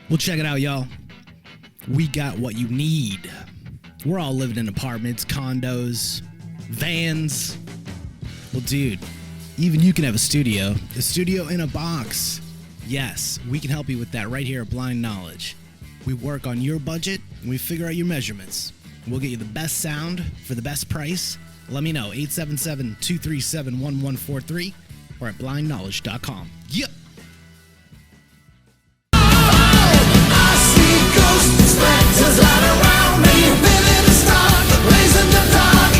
Well, check it out, y'all. We got what you need. We're all living in apartments, condos, vans. Well, dude, even you can have a studio in a box. Yes, we can help you with that right here at Blind Knowledge. We work on your budget and we figure out your measurements. We'll get you the best sound for the best price. Let me know, 877-237-1143 or at blindknowledge.com. Yep. Specters all around me, living in stark, blazing the dark.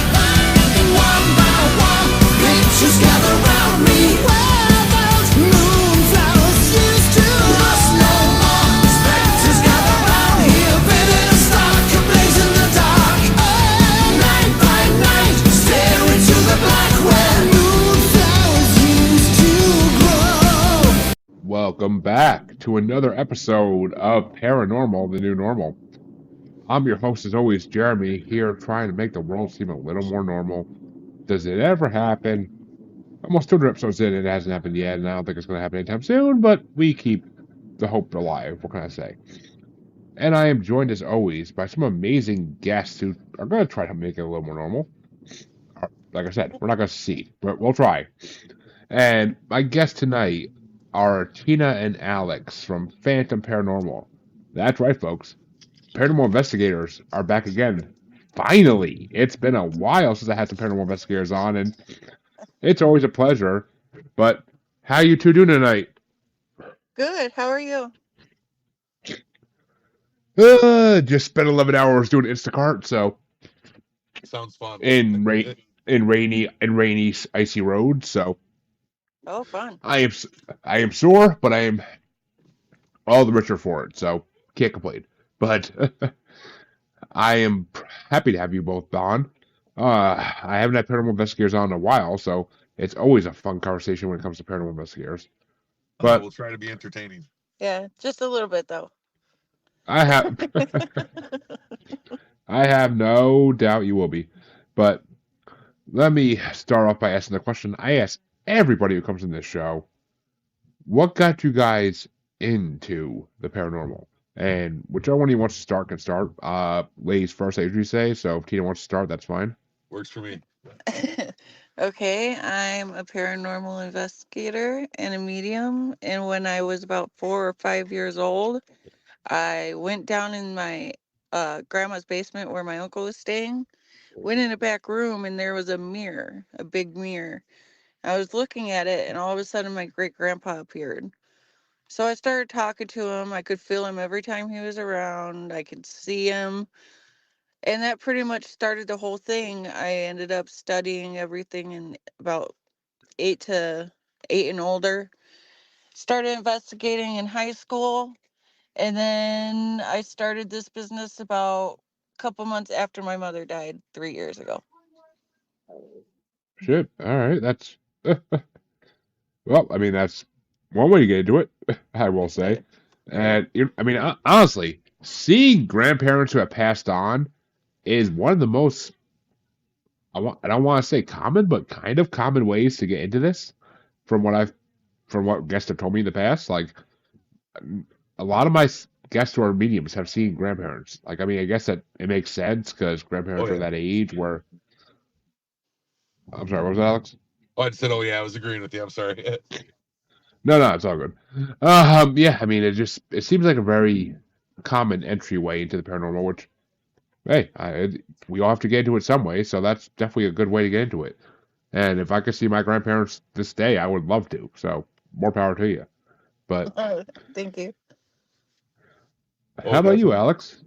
One by one, pictures gather round me. Where those moonflowers used to lost no more. Specters gather round here, living in stark, blazing the dark. Night by night, stare into the black where moonflowers used to grow. Welcome back to another episode of Paranormal, the New Normal. I'm your host, as always, Jeremy, here trying to make the world seem a little more normal. Does it ever happen? Almost 200 episodes in, it hasn't happened yet, and I don't think it's going to happen anytime soon, but we keep the hope alive, what can I say? And I am joined, as always, by some amazing guests who are going to try to make it a little more normal. Like I said, we're not going to succeed, but we'll try. And my guests tonight are Tina and Alex from Phantom Paranormal. That's right, folks. Paranormal investigators are back again. Finally! It's been a while since I had some paranormal investigators on, and it's always a pleasure. But how you two doing tonight? Good. How are you? Just spent 11 hours doing Instacart, so Sounds fun. in rainy, icy roads. So Oh, fun. I am sore, but I am all the richer for it. So can't complain. But I am happy to have you both on. I haven't had paranormal investigators on in a while, so it's always a fun conversation when it comes to paranormal investigators. But we'll try to be entertaining. Yeah, just a little bit though. I have no doubt you will be. But let me start off by asking the question I ask everybody who comes in this show. What got you guys into the paranormal? And whichever one of you wants to start can start. Ladies first, I usually say. So if Tina wants to start, that's fine. Works for me. Okay, I'm a paranormal investigator and a medium. And when I was about 4 or 5 years old, I went down in my grandma's basement where my uncle was staying, went in a back room, and there was a mirror, a big mirror. I was looking at it, and all of a sudden my great grandpa appeared. So I started talking to him. I could feel him every time he was around. I could see him. And that pretty much started the whole thing. I ended up studying everything in about 8 and older. Started investigating in high school. And then I started this business about a couple months after my mother died 3 years ago. Shit. All right. That's well. I mean, that's one way to get into it. I will say, and I mean, honestly, seeing grandparents who have passed on is one of the most I don't want to say common, but kind of common ways to get into this. From what guests have told me in the past, like a lot of my guests who are mediums have seen grandparents. Like, I mean, I guess that it makes sense because grandparents are that age where. I'm sorry, what was that, Alex? Oh, I said, oh yeah, I was agreeing with you. I'm sorry. No, it's all good. Yeah, I mean, it seems like a very common entryway into the paranormal, which, hey, we all have to get into it some way, so that's definitely a good way to get into it. And if I could see my grandparents this day, I would love to. So more power to you. But Thank you. how about you, Alex?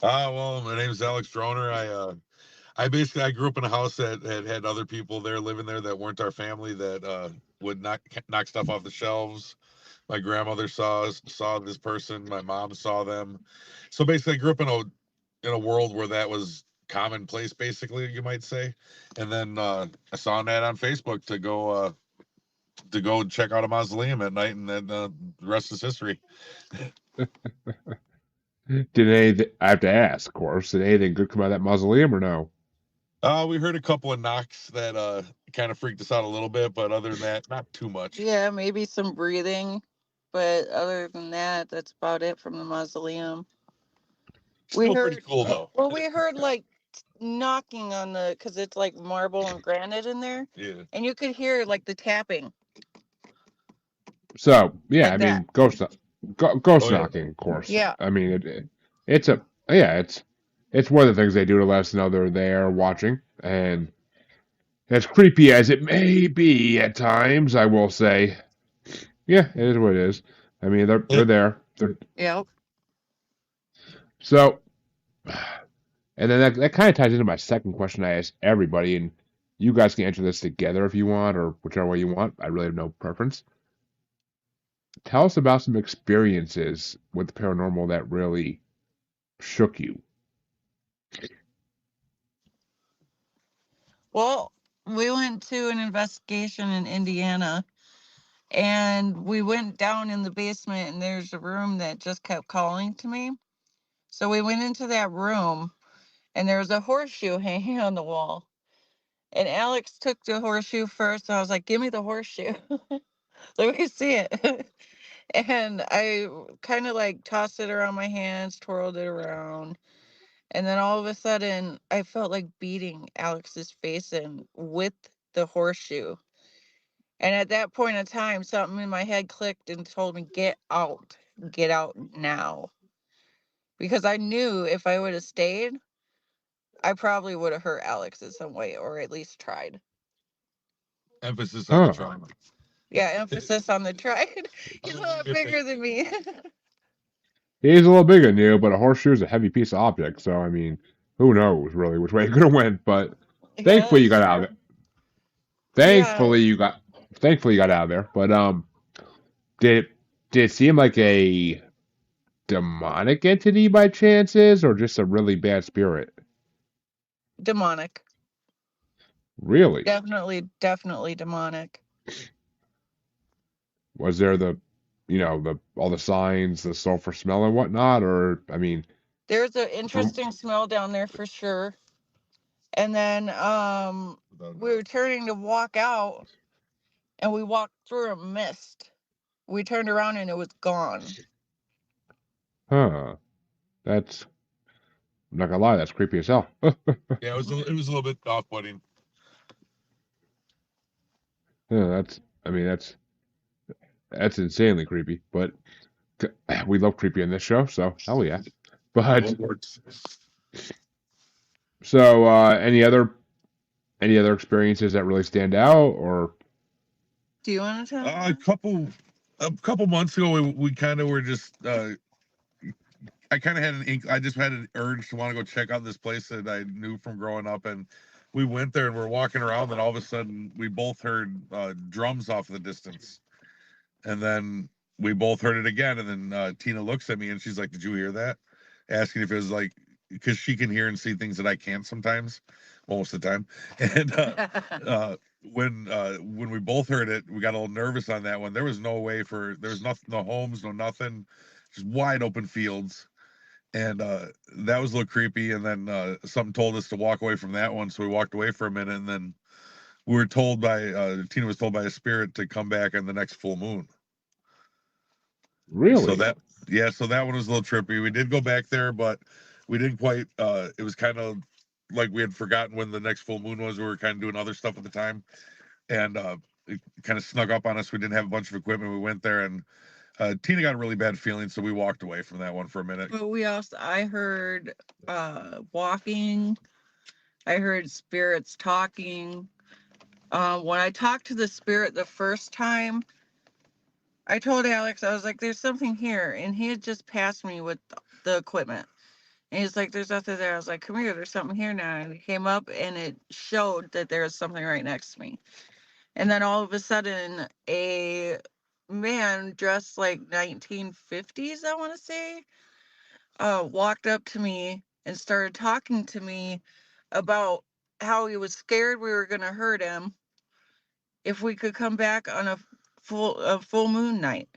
Well, my name is Alex Droner. I grew up in a house that had other people there living there that weren't our family that would knock stuff off the shelves. My grandmother saw this person. My mom saw them. So basically, I grew up in a world where that was commonplace, basically, you might say. And then I saw an ad on Facebook to go check out a mausoleum at night, and then the rest is history. I have to ask, of course, did anything good come out of that mausoleum or no? We heard a couple of knocks that kind of freaked us out a little bit, but other than that, not too much. Yeah, maybe some breathing. but other than that, that's about it from the mausoleum. We Still pretty heard, cool though. well, we heard like knocking on the, because it's like marble and granite in there, Yeah. and you could hear like the tapping So yeah, like I that. mean, ghost Oh yeah. knocking, of course. Yeah. I mean, it's a yeah, it's one of the things they do to let us know they're there watching, and as creepy as it may be at times, I will say, yeah, it is what it is. I mean, they're there. Yep. So, and then that kind of ties into my second question I asked everybody, and you guys can answer this together if you want, or whichever way you want. I really have no preference. Tell us about some experiences with the paranormal that really shook you. Well, we went to an investigation in Indiana, and we went down in the basement, and there's a room that just kept calling to me. So we went into that room, and there was a horseshoe hanging on the wall. And Alex took the horseshoe first, and I was like, "Give me the horseshoe. Let me see it." And I kind of like tossed it around my hands, twirled it around. And then all of a sudden, I felt like beating Alex's face in with the horseshoe. And at that point in time, something in my head clicked and told me, get out now. Because I knew if I would have stayed, I probably would have hurt Alex in some way, or at least tried. Emphasis on the Huh. trauma. Yeah, emphasis on the tried. He's a lot bigger than me. He's a little bigger than you, but a horseshoe is a heavy piece of object, so I mean, who knows really which way it could have went, but Yeah, thankfully you that's got out of true. it. Yeah, Thankfully you got out of there. But did it seem like a demonic entity by chances, or just a really bad spirit? demonic. Really? Definitely demonic. Was there the all the signs, the sulfur smell and whatnot, or I mean, There's an from interesting smell down there for sure. And then we were turning to walk out, and we walked through a mist. We turned around and it was gone. huh? That's I'm not gonna lie, that's creepy as hell. Yeah, it was a little bit off-putting. Yeah, I mean that's insanely creepy, but we love creepy in this show, so hell yeah. But so any other experiences that really stand out, or Do you want to tell? A couple months ago, we kind of were just. I kind of had I just had an urge to want to go check out this place that I knew from growing up, and we went there and we're walking around, and all of a sudden we both heard drums off in the distance, and then we both heard it again, and then Tina looks at me and she's like, "Did you hear that?" Asking if it was like, because she can hear and see things that I can't sometimes, most of the time, and when we both heard it, we got a little nervous on that one. There was no way there was nothing, no homes, no nothing, just wide open fields, and that was a little creepy. And then something told us to walk away from that one, so we walked away for a minute, and then we were told by Tina was told by a spirit to come back on the next full moon. really? So that one was a little trippy. We did go back there, but we didn't quite. It was kind of like we had forgotten when the next full moon was. We were kind of doing other stuff at the time, and it kind of snuck up on us. We didn't have a bunch of equipment. We went there, and Tina got a really bad feeling, so we walked away from that one for a minute. But I heard walking. I heard spirits talking. When I talked to the spirit the first time, I told Alex, I was like, "There's something here," and he had just passed me with the equipment. And he's like, "There's nothing there." I was like, "Come here, there's something here now." And he came up, and it showed that there was something right next to me. And then all of a sudden, a man dressed like 1950s, I want to say, walked up to me and started talking to me about how he was scared we were going to hurt him if we could come back on a full moon night.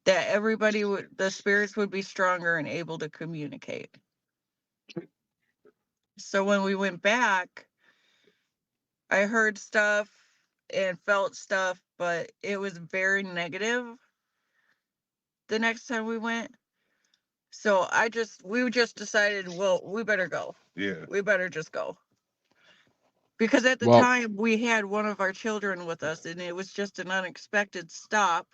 That the spirits would be stronger and able to communicate. So when we went back, I heard stuff and felt stuff, but it was very negative. the next time we went. So we just decided, well, we better go. Yeah. We better just go. Because at the Well- time we had one of our children with us, and it was just an unexpected stop.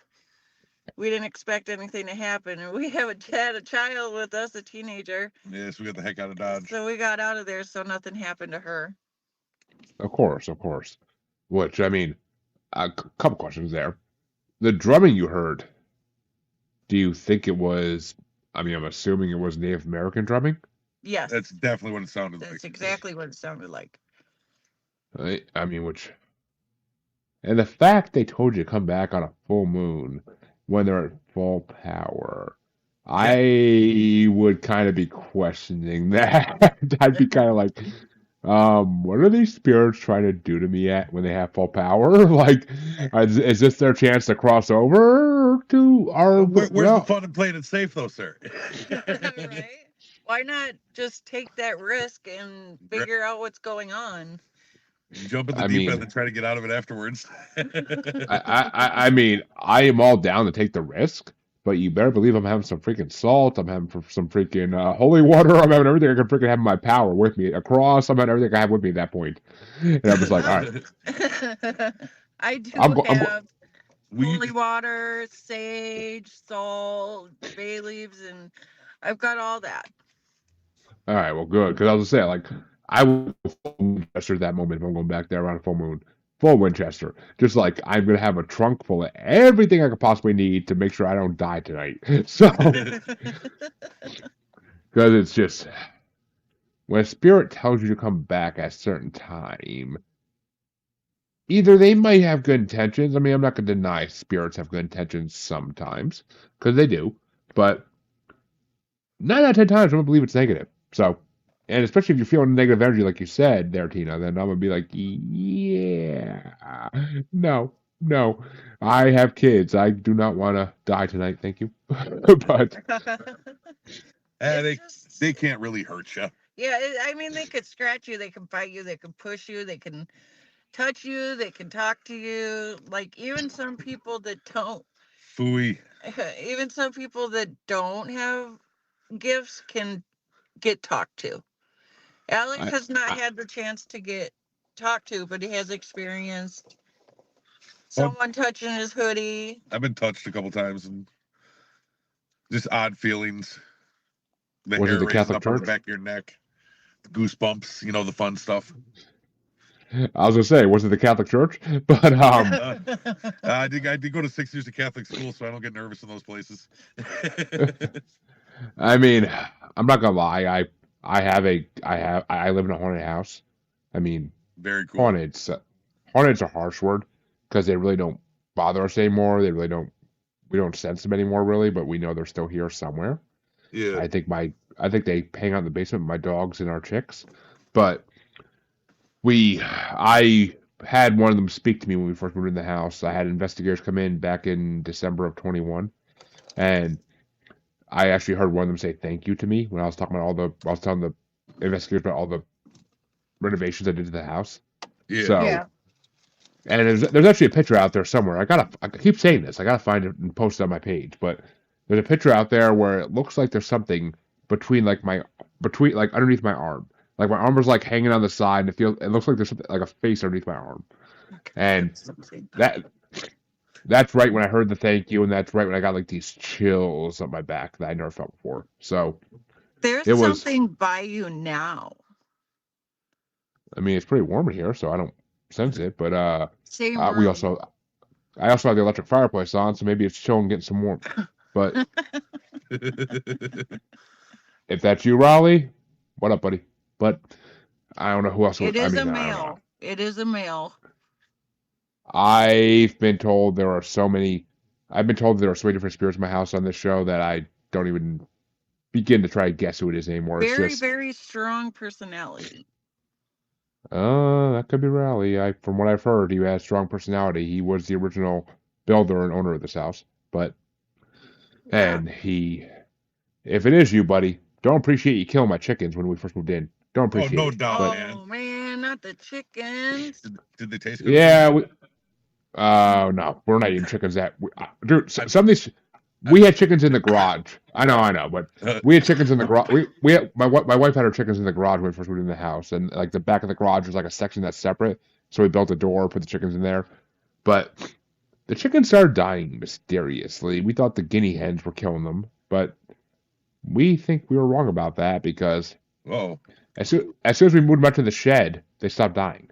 We didn't expect anything to happen, and we had a child with us, a teenager. Yeah, so we got the heck out of Dodge. So we got out of there, so nothing happened to her. Of course. Which, I mean, a couple questions there. The drumming you heard, do you think it was, I mean, I'm assuming it was Native American drumming? Yes, That's definitely what it sounded that's like. exactly what it sounded like. I mean, which, and the fact they told you to come back on a full moon when they're at full power, I would kind of be questioning that. I'd be kind of like, what are these spirits trying to do to me when they have full power? Like, is this their chance to cross over to our? Where's well, the fun in playing it safe, though, sir? Right? Why not just take that risk and figure out what's going on? Jump in the I deep mean- end and try to get out of it afterwards. I mean, I am all down to take the risk, but you better believe I'm having some freaking salt. I'm having some freaking holy water. I'm having everything I can freaking have in my power with me. Across, I'm having everything I have with me at that point. And I'm just like, all right. I do I'm have We- holy water, sage, salt, bay leaves, and I've got all that. All right, well, good. Because I was gonna say, like, I will full Winchester at that moment if I'm going back there around a full moon. Full Winchester. Just like I'm gonna have a trunk full of everything I could possibly need to make sure I don't die tonight. So, because it's just when a spirit tells you to come back at a certain time, either they might have good intentions. I mean, I'm not gonna deny spirits have good intentions sometimes, because they do, but 9 out of 10 times I'm gonna believe it's negative. So, and especially if you're feeling negative energy, like you said there, Tina, then I'm gonna be like, yeah, no, I have kids. I do not want to die tonight. Thank you. But they can't really hurt you. Yeah, I mean, they could scratch you, they can bite you, they can push you, they can touch you, they can talk to you. Like, even some people that don't, Fooey. even some people that don't have gifts can get talked to. Alex has not had the chance to get talked to, but he has experienced someone touching his hoodie. I've been touched a couple times and just odd feelings. The Was it hair the raising Catholic up on the Church? back of your neck. The goosebumps, the fun stuff. I was gonna say, was it the Catholic Church? But I did go to 6 years of Catholic school, so I don't get nervous in those places. I mean, I'm not gonna lie. I live in a haunted house. I mean, Very cool. haunted's a harsh word because they really don't bother us anymore. We don't sense them anymore really, but we know they're still here somewhere. Yeah. I think they hang out in the basement with my dogs and our chicks. But I had one of them speak to me when we first moved in the house. I had investigators come in back in December of 21, and I actually heard one of them say thank you to me when I was talking about I was telling the investigators about all the renovations I did to the house. Yeah. So, Yeah. and there's actually a picture out there somewhere. I keep saying this. I gotta find it and post it on my page. But there's a picture out there where it looks like there's something between underneath my arm. Like my arm was like hanging on the side, and it looks like there's something like a face underneath my arm. And that's right when I heard the thank you, and that's right when I got like these chills up my back that I never felt before. So There's it was- something by you now. I mean, it's pretty warm in here, so I don't sense it. But Same I room. also have the electric fireplace on, so maybe it's chilling, getting some warmth. But if that's you, Raleigh, what up, buddy? But I don't know who else. It I is mean, a I don't know. male. It is a male. I've been told there are so many different spirits in my house on this show that I don't even begin to try to guess who it is anymore. It's Very, just, very strong personality. that could be Raleigh. From what I've heard, he has strong personality. He was the original builder and owner of this house. But, and if it is you, buddy, don't appreciate you killing my chickens when we first moved in. Don't Oh, appreciate no it. doubt, Oh man. man, not the chickens. Did they taste good? Yeah, no, we're not eating chickens. Dude, some of these We had chickens in the garage. I know, but we had chickens in the garage. My wife had her chickens in the garage when we first moved in the house, and like the back of the garage was like a section that's separate. So we built a door, put the chickens in there. But the chickens started dying mysteriously. We thought the guinea hens were killing them, but we think we were wrong about that because Oh, as soon as we moved them out to the shed, they stopped dying.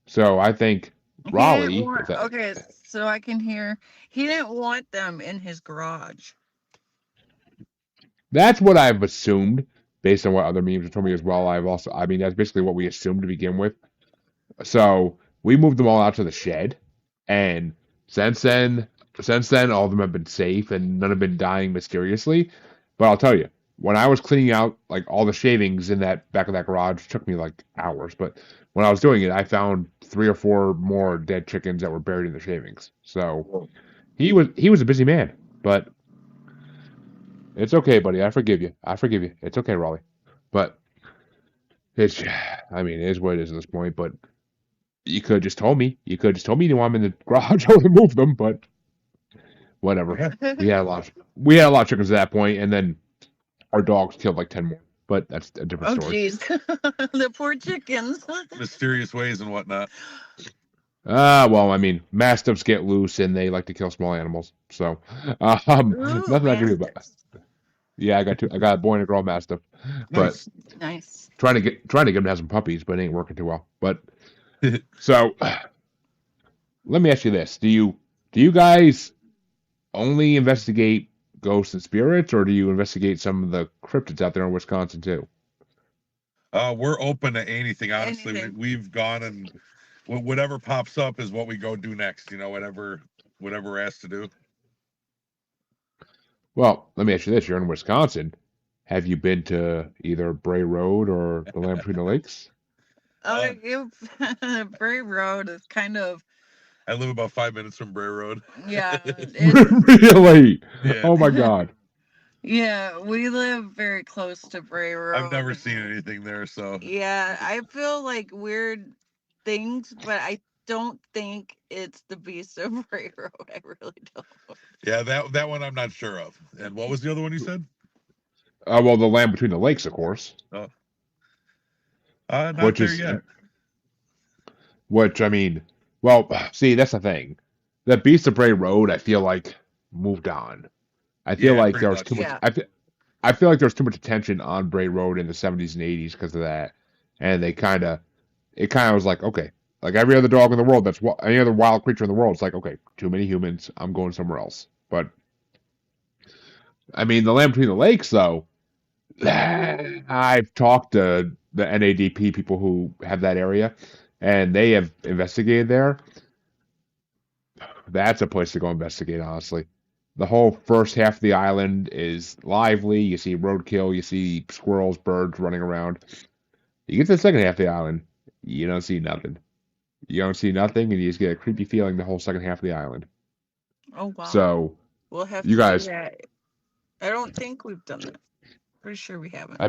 So I think He Raleigh. didn't want, Is that, okay, so I can hear. He didn't want them in his garage. That's what I've assumed based on what other memes have told me as well. I mean, that's basically what we assumed to begin with. So we moved them all out to the shed, and since then, all of them have been safe and none have been dying mysteriously. But I'll tell you, when I was cleaning out like all the shavings in that back of that garage, it took me like hours. But when I was doing it, I found 3 or 4 more dead chickens that were buried in the shavings. So he was a busy man, but it's okay, buddy. I forgive you. It's okay, Raleigh. But it's, I mean, it is what it is at this point. But you could have just told me. You could have just told me you didn't want them in the garage. I would have moved them. But whatever. We had a lot. We had a lot of chickens at that point, and then our dogs killed like 10 more. But that's a different Oh, story. jeez. The poor chickens. mysterious ways and whatnot. Well, I mean, mastiffs get loose and they like to kill small animals. So, Ooh, nothing I can do about it. mastiffs. Yeah, I got a boy and a girl mastiff, but Nice. Nice. trying to get them to have some puppies, but it ain't working too well. But so, let me ask you this: do you guys only investigate ghosts and spirits, or do you investigate some of the cryptids out there in Wisconsin too? We're open to anything. Honestly, Anything. we've gone and whatever pops up is what we go do next. You know, whatever we're asked to do. Well, let me ask you this: you're in Wisconsin. Have you been to either Bray Road or the Land Between the Lakes? Oh, Bray Road is kind of, I live about 5 minutes from Bray Road. yeah. Really? Yeah. Oh my God. Yeah, we live very close to Bray Road. I've never seen anything there, so Yeah, I feel like weird things, but I don't think it's the Beast of Bray Road. I really don't. yeah, that one I'm not sure of. And what was the other one you said? Well, the Land Between the Lakes, of course. Not Which there is, yet. which I mean, well, see, that's the thing. The Beast of Bray Road, I feel like moved on. I feel Yeah, like pretty there was much. too much. Yeah. I feel like there was too much attention on Bray Road in the 70s and 80s because of that, and it kind of was like, okay, like every other dog in the world, any other wild creature in the world, it's like, okay, too many humans, I'm going somewhere else. But I mean, the Land Between the Lakes, though, I've talked to the NADP people who have that area, and they have investigated there. That's a place to go investigate, honestly. The whole first half of the island is lively. You see roadkill, you see squirrels, birds running around. You get to the second half of the island, you don't see nothing. You don't see nothing, and you just get a creepy feeling the whole second half of the island. Oh, wow. So, We'll have you to guys- do that. I don't think we've done that. Pretty sure we haven't.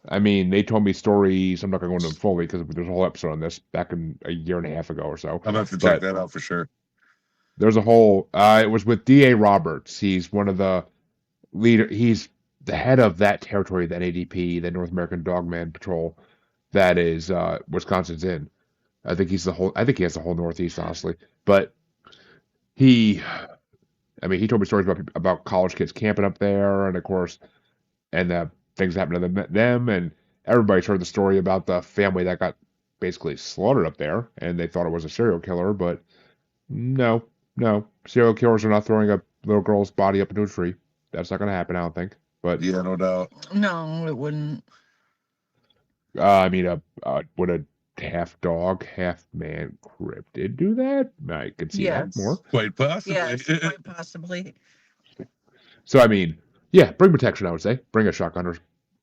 I mean, they told me stories. I'm not going to go into them fully because there's a whole episode on this back in a year and a half ago or so. I'm gonna have to But check that out for sure. there's a whole. It was with D.A. Roberts. He's one of the leader. He's the head of that territory, the NADP, the North American Dogman Patrol, that is Wisconsin's in. I think he has the whole Northeast, honestly. But he told me stories about college kids camping up there, and of course, and things happened to them, and everybody's heard the story about the family that got basically slaughtered up there, and they thought it was a serial killer, but no, serial killers are not throwing a little girl's body up into a tree. That's not going to happen, I don't think. But Yeah, no doubt. No, it wouldn't. I mean, would a half dog, half man cryptid do that? I could see that Yes. more. Quite possibly. Yes, quite possibly. So I mean, yeah, bring protection. I would say bring a shotgun or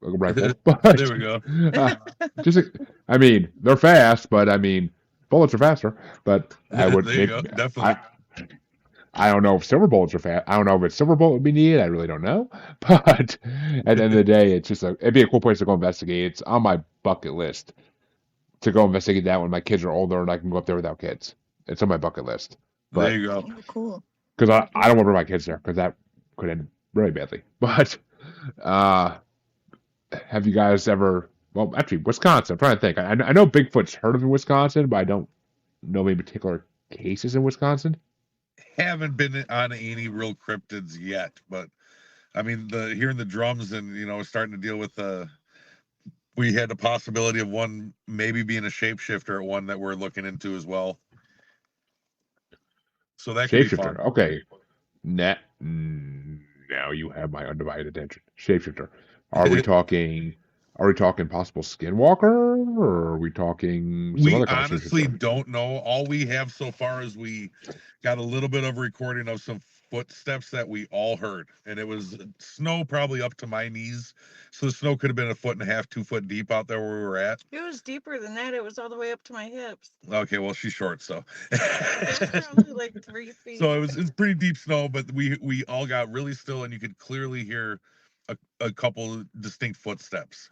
a rifle. But There we go. I mean, they're fast, but I mean, bullets are faster. But I would. There you go. Definitely. I don't know if silver bullets are fast. I don't know if a silver bullet would be needed. I really don't know. But at the end of the day, it's just it'd be a cool place to go investigate. It's on my bucket list to go investigate that when my kids are older and I can go up there without kids. It's on my bucket list. There you go. Oh, cool. Because I don't want to bring my kids there because could end really badly. But have you guys ever? Well, actually, Wisconsin. I'm trying to think. I know Bigfoot's heard of in Wisconsin, but I don't know any particular cases in Wisconsin. Haven't been on any real cryptids yet, but I mean, hearing the drums and starting to deal with we had the possibility of one maybe being a shapeshifter at one that we're looking into as well. So that could be fun. Shapeshifter. Okay. Now you have my undivided attention. Shapeshifter. Are we talking? Are we talking possible skinwalker, or are we talking some We other kind of honestly shapeshifter? don't know. All we have so far is we got a little bit of recording of some footsteps that we all heard, and it was snow probably up to my knees. So the snow could have been 1.5 foot, 2 foot deep out there where we were at. It was deeper than that. It was all the way up to my hips. Okay, well she's short, so It was probably like 3 feet. so it's pretty deep snow, but we all got really still, and you could clearly hear a couple distinct footsteps.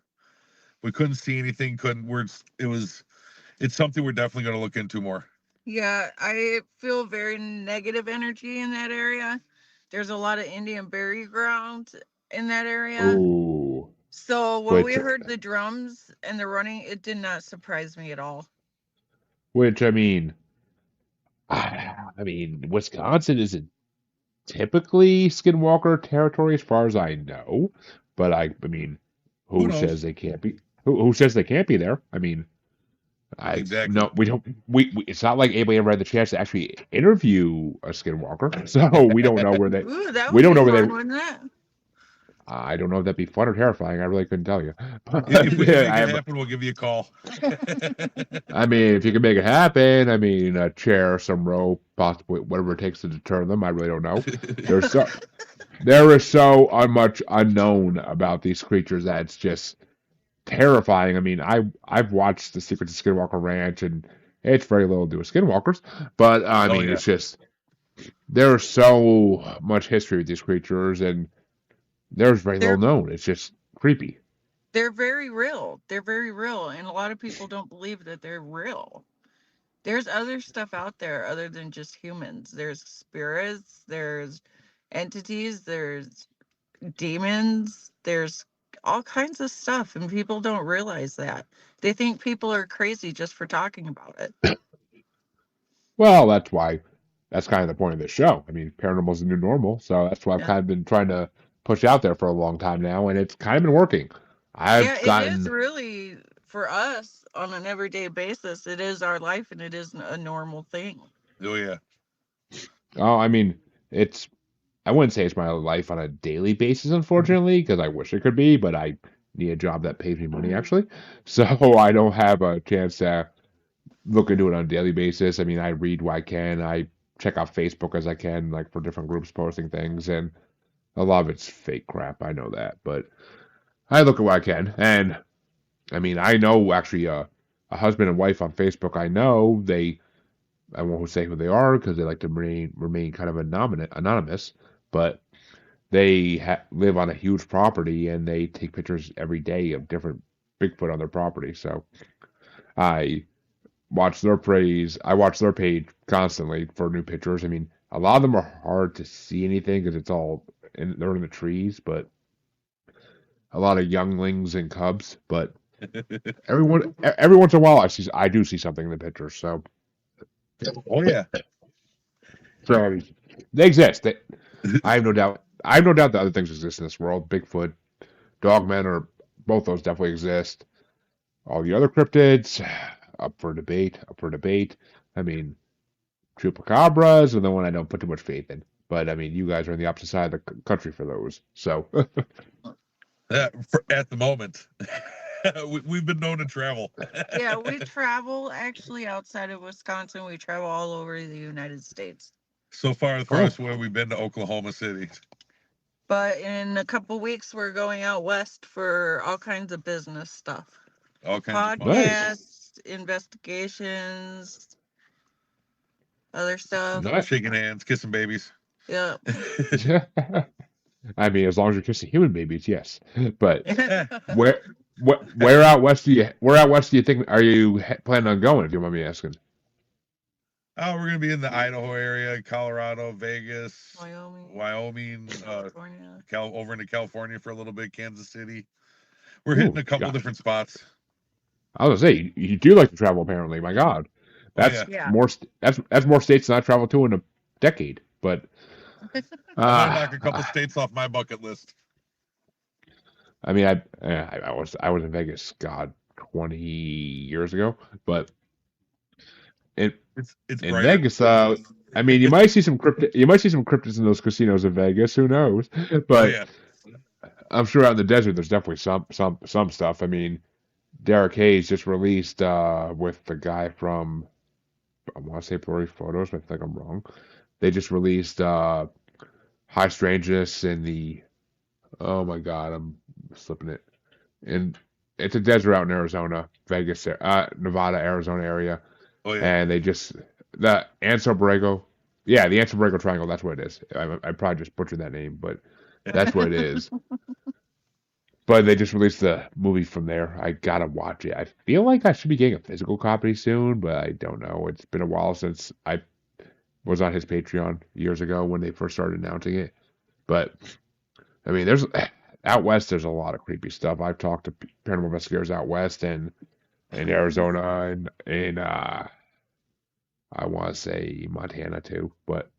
We couldn't see anything. It's something we're definitely going to look into more. Yeah, I feel very negative energy in that area. There's a lot of Indian burial ground in that area. Ooh. So when we Which- heard the drums and the running, it did not surprise me at all. Which I mean, Wisconsin isn't typically skinwalker territory as far as I know, but I mean, Who who knows? says they can't be? Who says they can't be there? I mean, Exactly. no, we don't. We it's not like anybody ever had the chance to actually interview a skinwalker, so we don't know where they. Ooh, that We would don't be know where fun, they. wouldn't it? I don't know if that'd be fun or terrifying. I really couldn't tell you. But, If we can make it I, happen, we'll give you a call. I mean, if you can make it happen, I mean, a chair, some rope, possibly whatever it takes to deter them. I really don't know. There is so much unknown about these creatures that it's just terrifying. I mean, I've watched The Secrets of Skinwalker Ranch, and it's very little to do with skinwalkers, but I mean, yeah. it's just there's so much history with these creatures, and there's very little known. It's just creepy. They're very real. They're very real. And a lot of people don't believe that they're real. There's other stuff out there other than just humans. There's spirits, there's entities, there's demons, there's all kinds of stuff. And people don't realize that. They think people are crazy just for talking about it. Well, that's kind of the point of this show. I mean, paranormal is the new normal, so that's why I've kind of been trying to push out there for a long time now, and it's kind of been working. It is really, for us, on an everyday basis, it is our life and it is a normal thing. Oh yeah. Oh, I mean, I wouldn't say it's my life on a daily basis, unfortunately, because I wish it could be, but I need a job that pays me money, actually. So I don't have a chance to look into it on a daily basis. I mean, I read what I can. I check out Facebook as I can, like for different groups posting things, and a lot of it's fake crap. I know that, but I look at what I can. And I mean, I know actually a husband and wife on Facebook. I know I won't say who they are because they like to remain kind of anonymous, but they live on a huge property and they take pictures every day of different Bigfoot on their property. So I watch their page constantly for new pictures. I mean, a lot of them are hard to see anything because they're in the trees, but a lot of younglings and cubs. But every once in a while, I do see something in the pictures. So Oh yeah. so they exist. I have no doubt. I have no doubt that other things exist in this world. Bigfoot, dogmen, or both those definitely exist. All the other cryptids, up for debate. I mean, chupacabras are the one I don't put too much faith in. But I mean, you guys are on the opposite side of the country for those. So At the moment, we've been known to travel. Yeah, we travel actually outside of Wisconsin. We travel all over the United States. So far, the farthest way we've been to Oklahoma City. But in a couple weeks, we're going out west for all kinds of business stuff. All kinds of fun. Podcasts, investigations, other stuff. Nice. Shaking hands, kissing babies. Yeah. I mean, as long as you're kissing human babies, yes. But where out west do you think are you planning on going? If you want me asking. Oh, we're gonna be in the Idaho area, Colorado, Vegas, Wyoming, California. over into California for a little bit, Kansas City. We're Ooh, hitting a couple yeah. different spots. I was gonna say you do like to travel. Apparently, my God, that's Yeah. more. That's more states than I traveled to in a decade. But I'm gonna knock a couple states off my bucket list. I mean, I was in Vegas, God, 20 years ago, but in It's in brighter. Vegas, I mean, you might see some cryptids in those casinos in Vegas. Who knows? But yeah. I'm sure out in the desert, there's definitely some stuff. I mean, Derek Hayes just released with the guy from I want to say Blurry Photos, but I think I'm wrong. They just released High Strangeness in the oh my God, I'm slipping it. And it's a desert out in Arizona, Vegas, Nevada, Arizona area, Oh yeah. and they just the Anso Borrego, yeah, the Anso Borrego Triangle. That's what it is. I probably just butchered that name, but that's what it is. But they just released the movie from there. I gotta watch it. I feel like I should be getting a physical copy soon, but I don't know. It's been a while since I was on his Patreon years ago when they first started announcing it. But I mean, there's out west. There's a lot of creepy stuff. I've talked to paranormal investigators out west and in Arizona and in I want to say Montana too. But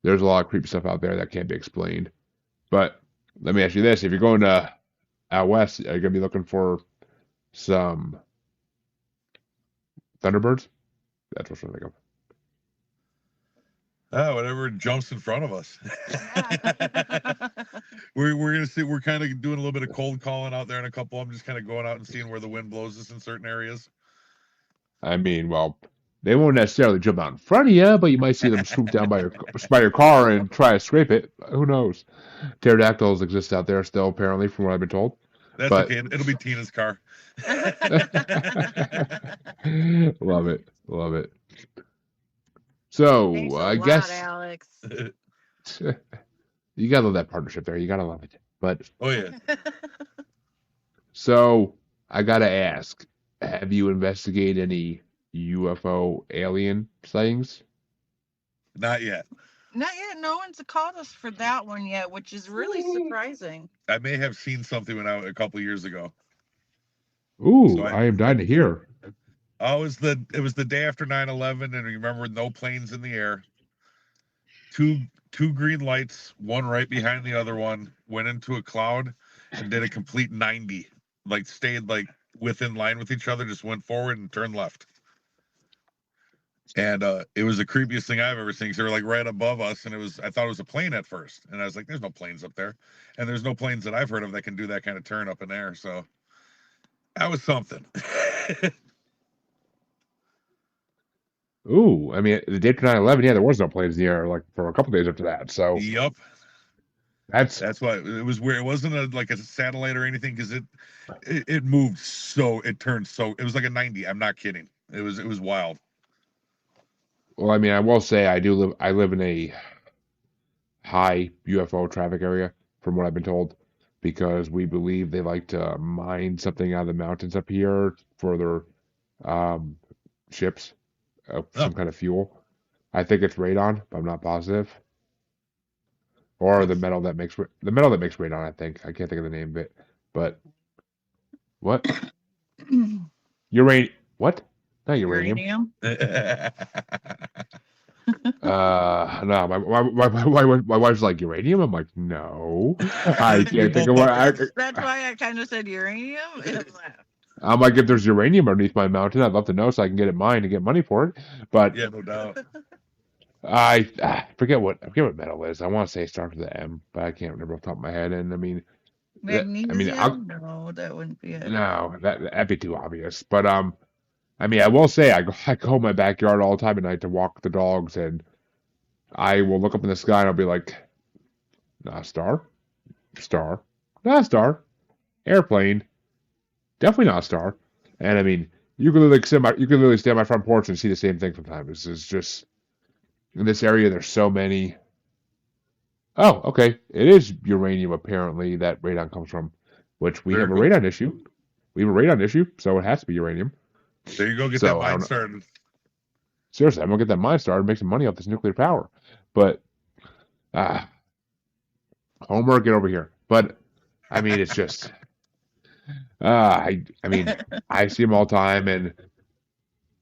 there's a lot of creepy stuff out there that can't be explained. But let me ask you this: if you're going to out west, are you gonna be looking for some thunderbirds? That's what I'm thinking of. Whatever jumps in front of us. we're gonna see. We're kind of doing a little bit of cold calling out there in a couple. I'm just kind of going out and seeing where the wind blows us in certain areas. I mean, well, they won't necessarily jump out in front of you, but you might see them swoop down by your car and try to scrape it. Who knows? Pterodactyls exist out there still, apparently, from what I've been told. That's okay. It'll be Tina's car. Love it. So Thanks I a lot, guess Alex. you gotta love that partnership there. You gotta love it. But oh yeah. So I gotta ask: have you investigated any UFO alien sightings? Not yet. Not yet. No one's called us for that one yet, which is really surprising. I may have seen something when a couple years ago. Ooh, so I am dying to hear. Oh, it was the day after 9/11, and remember, no planes in the air. Two green lights, one right behind the other one, went into a cloud and did a complete 90. Like stayed like within line with each other, just went forward and turned left. And it was the creepiest thing I've ever seen. Because they were like right above us, and I thought it was a plane at first, and I was like, "There's no planes up there," and there's no planes that I've heard of that can do that kind of turn up in air. So that was something. Ooh, I mean, the day after 9/11, yeah, there was no planes in the air like for a couple days after that. So yep, that's why it was weird. It wasn't like a satellite or anything because it moved so it turned so it was like a 90. I'm not kidding. It was wild. Well, I mean, I will say I live in a high UFO traffic area, from what I've been told, because we believe they like to mine something out of the mountains up here for their ships, some kind of fuel. I think it's radon, but I'm not positive. Or the metal that makes radon. I think I can't think of the name of it, but what? Uranium? What? Not uranium. No, my wife's like uranium. I'm like, no, I can't think of what. That's why I kind of said uranium. I'm like, if there's uranium underneath my mountain, I'd love to know so I can get it mined and get money for it. But yeah, no doubt. I forget what metal is. I want to say it starts with an M, but I can't remember off the top of my head. And I mean, magnesium. No, that wouldn't be it. No, that'd be too obvious. But I mean, I will say I go in my backyard all the time at night to walk the dogs, and I will look up in the sky and I'll be like, not a star, not a star, airplane, definitely not a star. And I mean, you can literally stand on my front porch and see the same thing sometimes. It's just in this area, there's so many. Oh, okay, it is uranium apparently that radon comes from, which we have a radon issue. We have a radon issue, so it has to be uranium. There you go, get that mine started. seriously, I'm gonna get that mine started, make some money off this nuclear power. But Homer, get over here. But I mean, it's just I mean, I see them all the time, and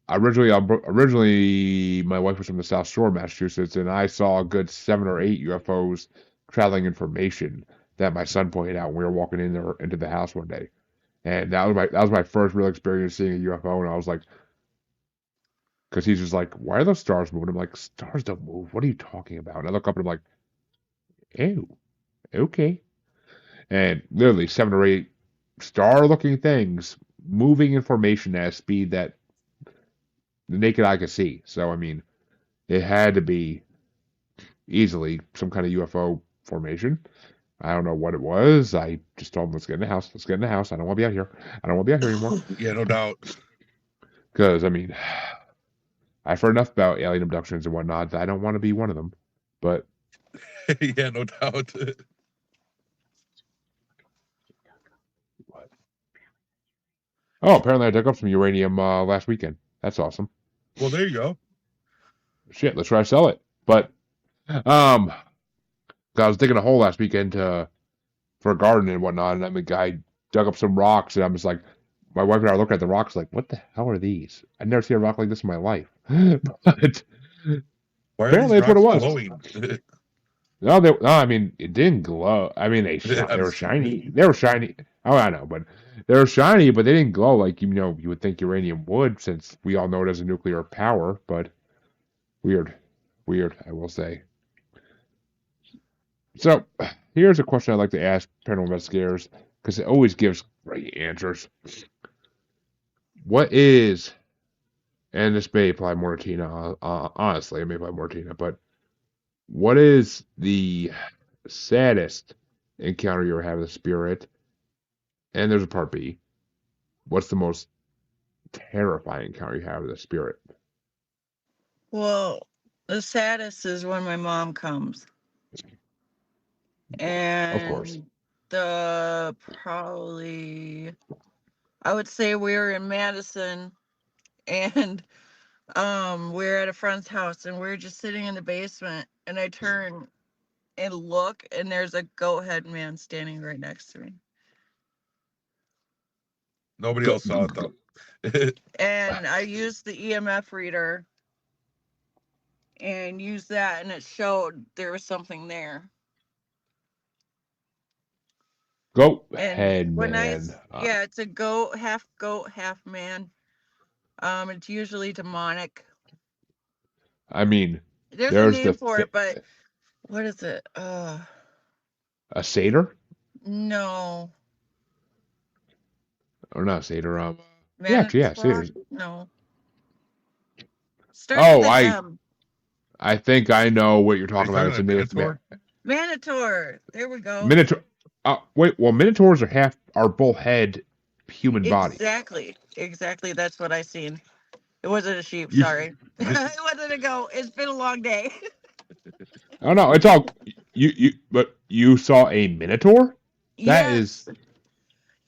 originally my wife was from the South Shore of Massachusetts, and I saw a good 7 or 8 UFOs traveling in formation that my son pointed out when we were walking into the house one day, and that was my first real experience seeing a UFO, and I was like, because he's just like, why are those stars moving? I'm like, stars don't move. What are you talking about? And I look up and I'm like, ew, okay, and literally 7 or 8 star-looking things moving in formation at a speed that the naked eye could see. So I mean, it had to be easily some kind of UFO formation. I don't know what it was. I just told him, let's get in the house. Let's get in the house. I don't want to be out here. I don't want to be out here anymore. Yeah, no doubt. Because, I mean, I've heard enough about alien abductions and whatnot that I don't want to be one of them. But, Yeah, no doubt. oh, apparently I dug up some uranium last weekend. That's awesome. Well, there you go. Shit, let's try to sell it. But, I was digging a hole last weekend for a garden and whatnot, and the guy dug up some rocks, and I'm just like, my wife and I are looking at the rocks like, what the hell are these? I've never seen a rock like this in my life. But Why are apparently these that's what it rocks was. glowing? No, I mean, it didn't glow. I mean, they were shiny. They were shiny. Oh, I know, but they were shiny, but they didn't glow like you would think uranium would, since we all know it has a nuclear power. But weird, I will say. So here's a question I'd like to ask paranormal investigators because it always gives great answers. What is, and this may apply more to Tina, honestly, it may apply more to Tina, but what is the saddest encounter you ever had with a spirit? And there's a part B. What's the most terrifying encounter you have with a spirit? Well, the saddest is when my mom comes. Of course. And probably, I would say we were in Madison, and we were at a friend's house, and we were just sitting in the basement, and I turn and look, and there's a goat head man standing right next to me. Nobody else saw it though. And I used the EMF reader and used that, and it showed there was something there. Goat And head when man. yeah, it's a goat, half man. It's usually demonic. I mean, There's a there's name for it, but what is it? a satyr, No. or not satyr. Minotaur? Satyrs. No. Starts with an M. I think I know what you're talking about. It's a Minotaur. Minotaur. There we go. Minotaur. Wait. Well, minotaurs are bull head human body. Exactly. That's what I seen. It wasn't a sheep. Sorry. It wasn't a goat. It's been a long day. Oh no, it's all you. But you saw a minotaur? That is.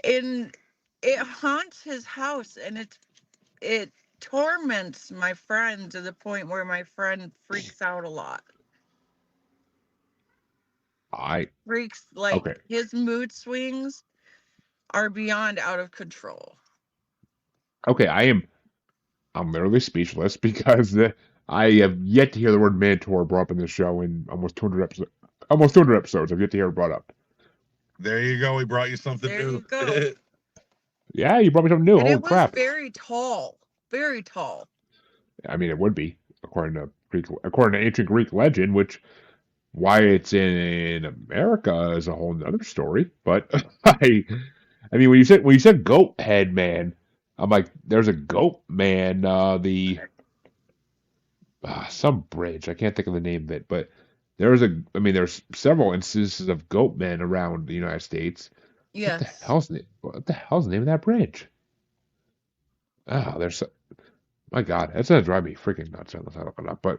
And it haunts his house, and it torments my friend to the point where my friend freaks out a lot. Freaks, like, okay. His mood swings are beyond out of control. Okay, I'm literally speechless because I have yet to hear the word minotaur brought up in this show in almost 200 episodes. Almost 200 episodes. I've yet to hear it brought up. There you go. We brought you something there new. You go. Yeah, you brought me something new. And Holy crap! Very tall. Very tall. I mean, it would be according to ancient Greek legend, which why it's in America is a whole nother story. But I mean, when you said goat head man, I'm like, there's a goat man. Some bridge. I can't think of the name of it, but there's several instances of goat men around the United States. Yes. What the hell's the name of that bridge? My God, that's gonna drive me freaking nuts unless I look it up. But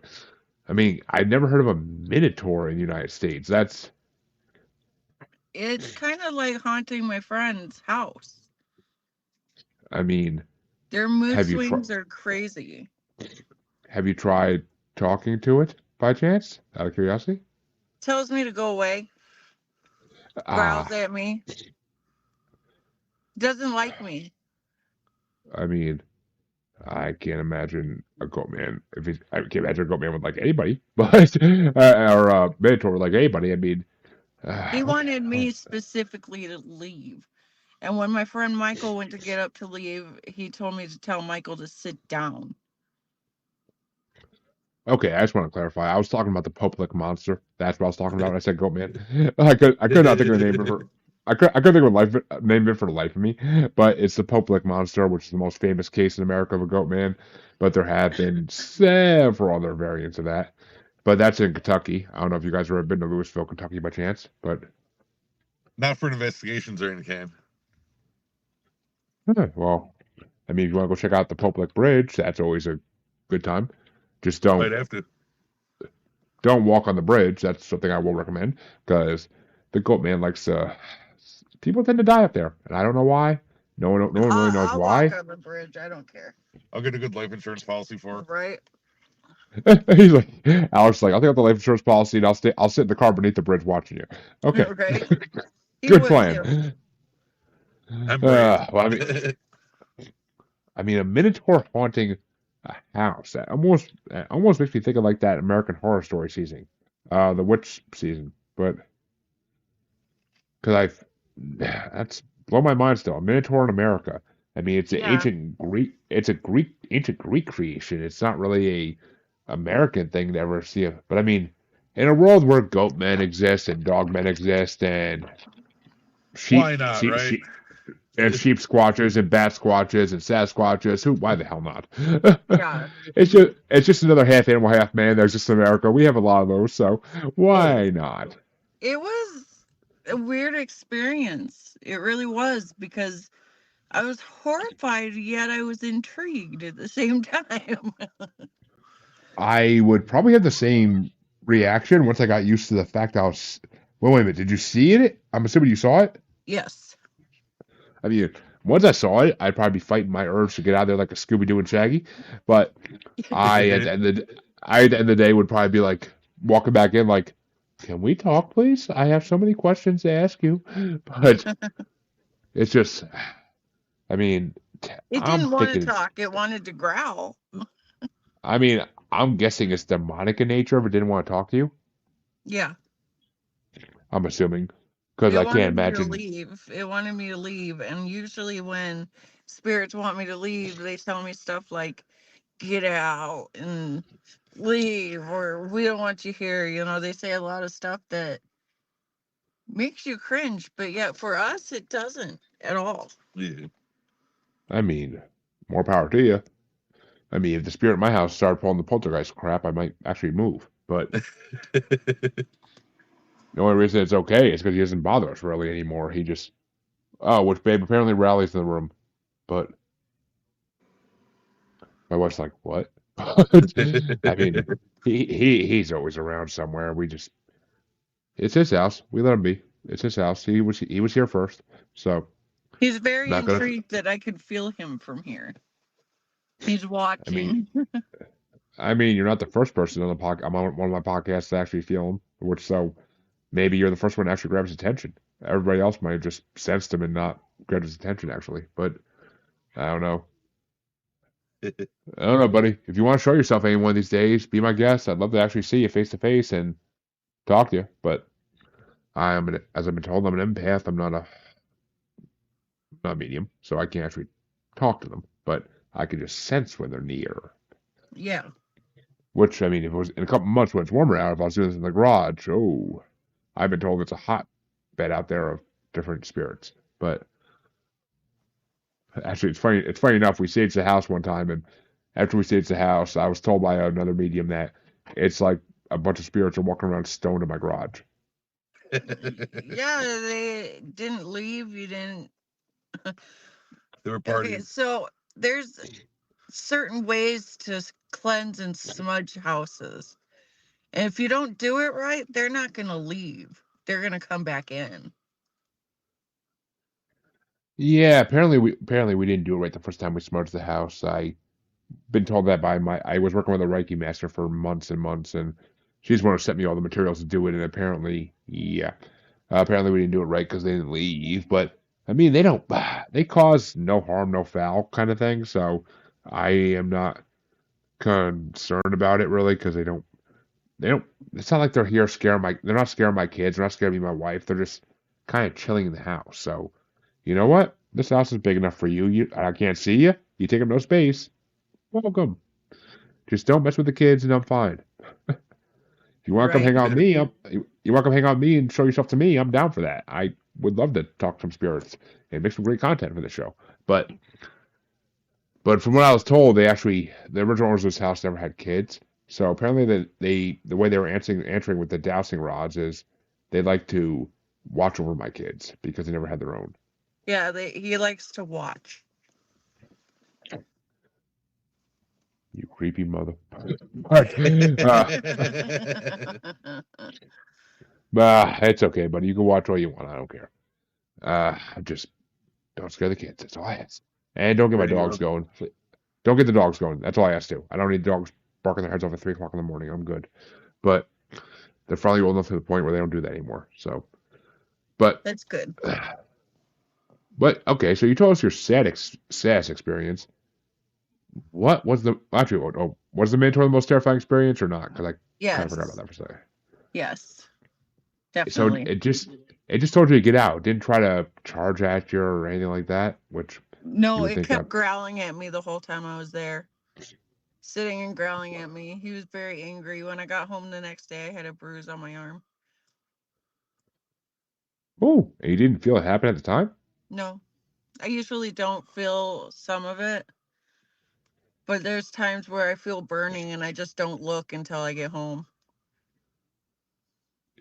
I mean, I've never heard of a minotaur in the United States. It's kind of like haunting my friend's house. I mean, their mood swings are crazy. Have you tried talking to it by chance? Out of curiosity? Tells me to go away, growls Ah, at me, doesn't like me. I mean, I can't imagine a goatman. I can't imagine a goatman with like anybody, but or a minotaur with like anybody. I mean, He what the wanted hell? me specifically to leave. And when my friend Michael went to get up to leave, he told me to tell Michael to sit down. Okay, I just want to clarify. I was talking about the Poplick monster. That's what I was talking about when I said goatman. I could not think of the name of it. I could think of a name of it for the life of me, but it's the Poplick monster, which is the most famous case in America of a goatman. But there have been several other variants of that. But that's in Kentucky. I don't know if you guys have ever been to Louisville, Kentucky by chance, but Not for investigations or anything. well, I mean, if you want to go check out the Poplick Bridge, that's always a good time. Just Might have to. don't walk on the bridge. That's something I will recommend because the goatman likes people tend to die up there, and I don't know why. No one really knows I'll walk why. on the bridge. I don't care. I'll get a good life insurance policy for her. Right? He's like, Alex, is like, I'll take out the life insurance policy and I'll sit in the car beneath the bridge watching you. Okay, Right? He good would plan. too. I'm brave. Well, I mean, a minotaur haunting a house. That almost makes me think of like that American Horror Story season, the witch season. But because that's blow my mind still. A minotaur in America. I mean, it's an Yeah. ancient Greek. It's a ancient Greek creation. It's not really a American thing to ever see. But I mean, in a world where goat men exist and dog men exist and Why not, right? sheep squatches and bat squatches and sasquatches. Why the hell not? Yeah. It's just another half animal, half man. There's just America. We have a lot of those, so why not? It was a weird experience. It really was because I was horrified, yet I was intrigued at the same time. I would probably have the same reaction once I got used to the fact I was. Well, wait a minute. Did you see it? I'm assuming you saw it. Yes. I mean, once I saw it, I'd probably be fighting my urge to get out there like a Scooby Doo and Shaggy. But at the end of the day, would probably be like walking back in, like, "Can we talk, please? I have so many questions to ask you." But it's just, I mean, It I'm didn't want to thinking. talk, it wanted to growl. I mean, I'm guessing it's demonic in nature if it didn't want to talk to you. Yeah. I'm assuming because It I can't wanted me to imagine. leave. It wanted me to leave. And usually when spirits want me to leave, they tell me stuff like, get out and leave, or we don't want you here. You know, they say a lot of stuff that makes you cringe, but yet for us, it doesn't at all. Yeah. I mean, more power to you. I mean, if the spirit in my house started pulling the poltergeist crap, I might actually move. But the only reason it's okay is because he doesn't bother us really anymore. He just, oh, which babe apparently rallies in the room. But my wife's like, what? I mean, he's always around somewhere. It's his house. We let him be. It's his house. He was here first, so He's very not gonna. intrigued that I could feel him from here. He's I mean, watching. you're not the first person on the podcast. I'm on one of my podcasts to actually feel him, which so maybe you're the first one to actually grab his attention. Everybody else might have just sensed him and not grabbed his attention actually. But I don't know. I don't know, buddy. If you want to show yourself any one of these days, be my guest. I'd love to actually see you face to face and talk to you. But as I've been told, I'm an empath. I'm not a medium, so I can't actually talk to them. But I can just sense when they're near. Yeah. Which, I mean, if it was in a couple months when it's warmer out, if I was doing this in the garage, oh, I've been told it's a hot bed out there of different spirits. But actually, it's funny. It's funny enough. We staged the house one time, and after we staged the house, I was told by another medium that it's like a bunch of spirits are walking around stoned in my garage. Yeah, they didn't leave. You didn't. They were Okay, partying. so there's certain ways to cleanse and smudge houses. And if you don't do it right, they're not going to leave. They're going to come back in. Yeah, apparently we didn't do it right the first time we smudged the house. been told that by I was working with a Reiki master for months and months, and she's the one who sent me all the materials to do it. And apparently, yeah, apparently we didn't do it right because they didn't leave. But I mean, they don't. They cause no harm, no foul kind of thing. So I am not concerned about it really because they don't. They don't. It's not like they're here scaring my. They're not scaring my kids. They're not scaring me, and my wife. They're just kind of chilling in the house. So you know what? This house is big enough for you. I can't see you. You take up no space. Welcome. Just don't mess with the kids, and I'm fine. If you want to come Right. hang out with me, you want to come hang out with me and show yourself to me, I'm down for that. I would love to talk to some spirits and make some great content for the show. But from what I was told, the original owners of this house never had kids. So apparently the way they were answering with the dowsing rods is they like to watch over my kids because they never had their own. Yeah, he likes to watch. You creepy mother. But, it's okay, buddy. You can watch all you want. I don't care. Just don't scare the kids. That's all I ask. And don't get my There you dogs go. going. Don't get the dogs going. That's all I ask too. I don't need dogs barking their heads off at 3 o'clock in the morning. I'm good. But they're finally old enough to the point where they don't do that anymore. So, but That's good. okay. So you told us your SaaS experience. What was the actually? Was the mentor the most terrifying experience or not? Because I kind of forgot about Yes. that for a second. Yes. So Definitely. it just told you to get out. Didn't try to charge at you or anything like that. Which you No, would it think kept growling at me the whole time I was there. Sitting and growling at me. He was very angry. When I got home the next day, I had a bruise on my arm. Oh, and you didn't feel it happen at the time? No. I usually don't feel some of it. But there's times where I feel burning and I just don't look until I get home.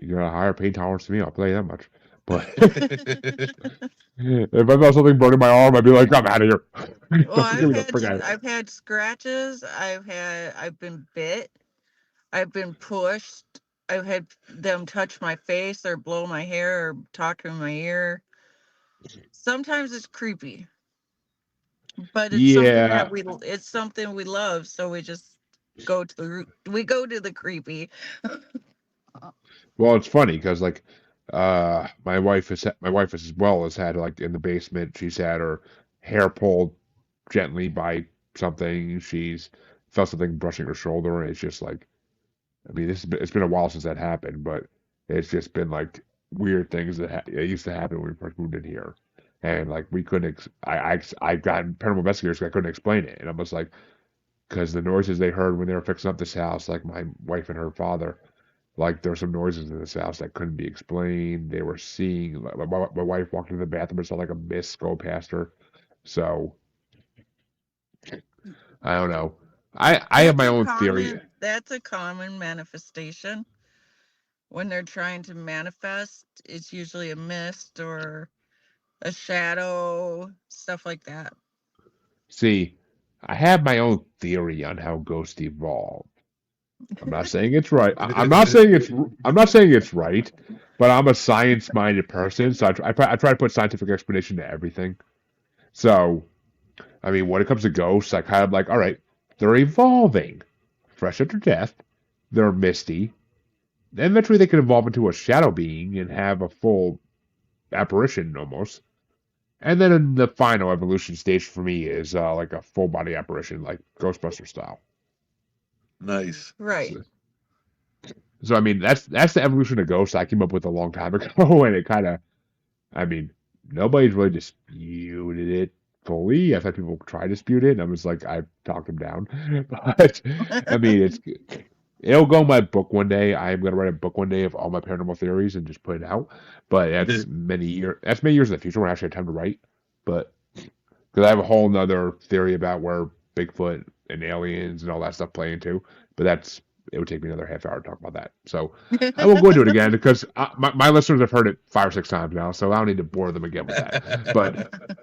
You got a higher pain tolerance than me, I'll tell you that much. But if I felt something burning my arm, I'd be like, I'm out of here. Well, Give me the frick out of here. I've had scratches. I've been bit. I've been pushed. I've had them touch my face or blow my hair or talk in my ear. Sometimes it's creepy, but Yeah. it's something we love, so we just go to the creepy. Well, it's funny because like my wife has as well has had like in the basement, she's had her hair pulled gently by something. She's felt something brushing her shoulder, and it's just like I mean, it's been a while since that happened, but it's just been like weird things that it used to happen when we first moved in here, and like we couldn't. I got paranormal investigators. I couldn't explain it, and I was like, because the noises they heard when they were fixing up this house, like my wife and her father, like there were some noises in this house that couldn't be explained. They were seeing my wife walked into the bathroom and saw like a mist go past her. So I don't know. I have my own theory. That's a common manifestation. When they're trying to manifest, it's usually a mist or a shadow, stuff like that. See, I have my own theory on how ghosts evolve. I'm not saying it's right. I'm not saying it's right, but I'm a science-minded person, so I try to put scientific explanation to everything. So, I mean, when it comes to ghosts, I kind of like, all right, they're evolving, fresh after death, they're misty. Then eventually, they can evolve into a shadow being and have a full apparition almost. And then in the final evolution stage for me is like a full body apparition, like Ghostbuster style. Nice. Right. So I mean, that's the evolution of ghosts I came up with a long time ago, and it kind of, I mean, nobody's really disputed it fully. I've had people try to dispute it, and I was like, I talked them down. But I mean, it'll go in my book one day. I'm gonna write a book one day of all my paranormal theories and just put it out. But that's many years. That's many years in the future when I actually have time to write. But because I have a whole nother theory about where Bigfoot and aliens and all that stuff play into. But it would take me another half hour to talk about that. So I won't go into it again because my listeners have heard it 5 or 6 times now, so I don't need to bore them again with that. But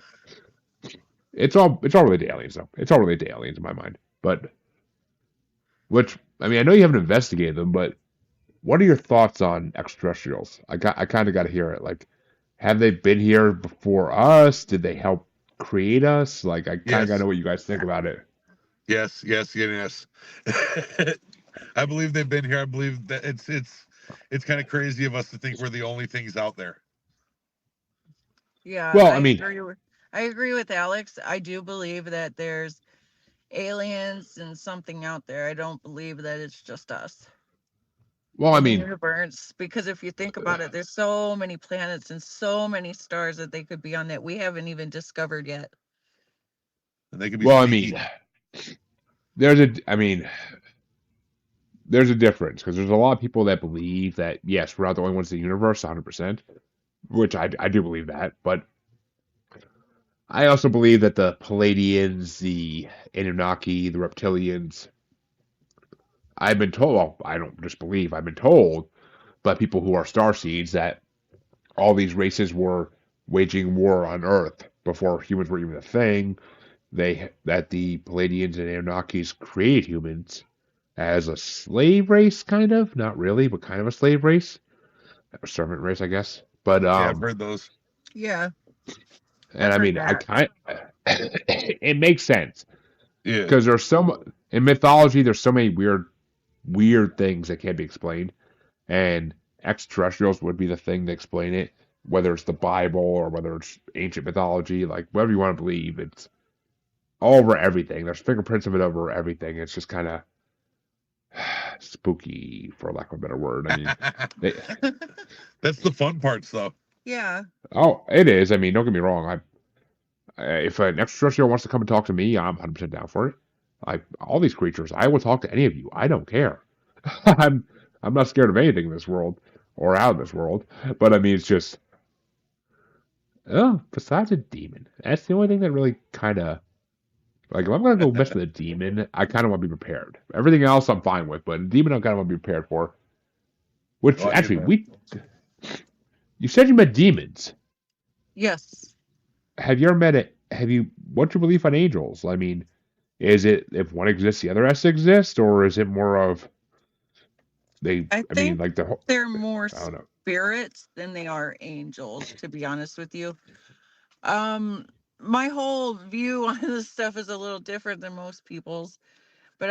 it's all related to aliens, though. It's all related to aliens in my mind. But which I mean, I know you haven't investigated them, but what are your thoughts on extraterrestrials? I kind of got to hear it. Like, have they been here before us? Did they help create us? Like, I kind of got to Yes. know what you guys think about it. Yes, yes, yes. I believe they've been here. I believe that it's kind of crazy of us to think we're the only things out there. Yeah, Well, I mean, I agree with Alex. I do believe that there's aliens and something out there. I don't believe that it's just us well, I in the mean, universe, because if you think about it, there's so many planets and so many stars that they could be on that we haven't even discovered yet. And they can be well, I sneaky. mean, I mean, there's a difference because there's a lot of people that believe that yes, we're not the only ones in the universe, 100%, which I do believe that, but I also believe that the Palladians, the Anunnaki, the reptilians, I've been told, well, I don't just believe, I've been told by people who are starseeds that all these races were waging war on Earth before humans were even a thing. That the Palladians and Anunnakis created humans as a slave race, kind of, not really, but kind of a slave race, a servant race, I guess. But Yeah, I've heard those. Yeah, and I've I heard mean, I that. kind, it makes sense Yeah. because there's in mythology, there's so many weird things that can't be explained, and extraterrestrials would be the thing to explain it, whether it's the Bible or whether it's ancient mythology, like whatever you want to believe, it's all over everything. There's fingerprints of it over everything. It's just kind of spooky, for lack of a better word. I mean, they, That's the fun parts, though. Yeah. oh, it is. I mean, don't get me wrong. If an extraterrestrial wants to come and talk to me, I'm 100% down for it. All these creatures, I will talk to any of you. I don't care. I'm I'm not scared of anything in this world or out of this world. But I mean, it's just, oh, besides a demon, that's the only thing that really kind of like. If I'm gonna go mess with a demon, I kind of want to be prepared. Everything else, I'm fine with, but a demon, I kind of want to be prepared for. Which Oh, I hear actually, that. you said you met demons. Yes. Have you ever met it? Have you? What's your belief on angels? I mean, is it if one exists, the other has to exist, or is it more of they? I I mean, think like the whole. they're more I don't know. spirits than they are angels, to be honest with you. Um, my whole view on this stuff is a little different than most people's, but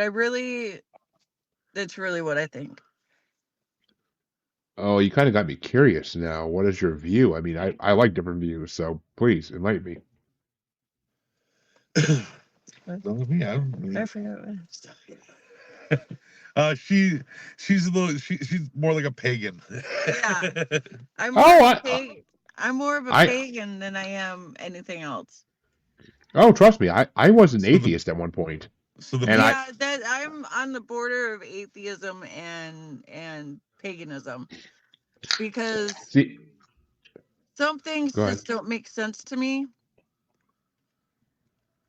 that's really what I think. Oh, you kind of got me curious now. What is your view? I mean, I like different views, so please enlighten me. Don't me. I forgot what She's a little. She's more like a pagan. Yeah. I'm more Oh, of a pagan. I'm more of a I pagan than I am anything else. oh, trust me, I was an So the atheist at one point, so the and I Yeah, that I'm on the border of atheism and paganism, because see. some things Go ahead. just don't make sense to me.